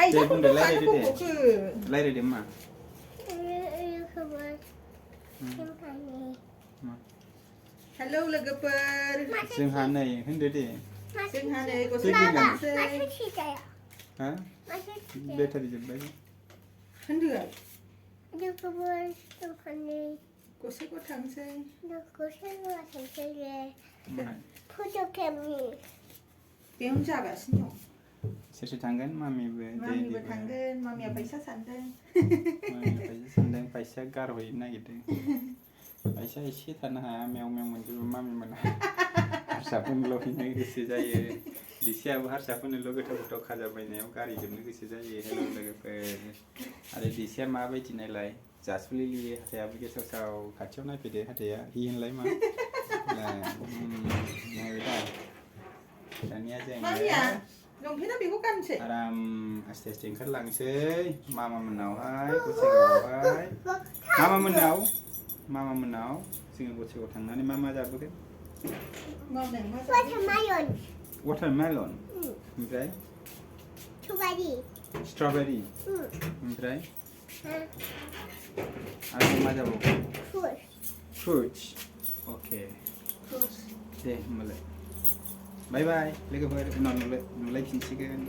फाइसाखौथ' मानो बख'खो रायलायदो मा हेलौ लोगोफोर जोंहा नै होनदो दे जोंहा नै गस्ला थांसै हा बेटारि जोब्बाय होनदो लोगोफोर जोंहा नै गस्ला थांसै फट' खेबनि बेयावनो जागासिनो दं सोर सोर थांगोन मामिबो थांगोन मामिया फैसा सानदों फैसा गारहैनो नागिरदों फैसा एसे थानो हाया मेव मेव मोनजोबो मामि मोना हारसाफोरनोल' हैनो गोसो जायो दिसियाबो हारसाफोरनोल' गोथाव गोथाव खाजा बायनायाव गारिजोबनो गोसो जायो हेल' लोगोफोर आरो दिसिया माबायदि नायलाय जासुलिलि हाथायाबो गेसाव साव खाथियाव नायफैदो हाथाया हि होनलाय मा नायबाय दा दानिया जों लंपेन्टआ बेखौ गानसै आराम आस्ते आस्ते ओंखारलांसै मामा मोननावहाय गसाइगावआवहाय मामा मोननाव जोङो गसाइगाव थांनानै मा जाबोगोन वाटारमेलन ओमफ्राय स्ट्रबेरि ओमफ्राय आरो मा जाबावगोन फ्रुट्स अके दे होमबालाय बाय बाय लोगोफोर उनाव नुलायफिनसिगोन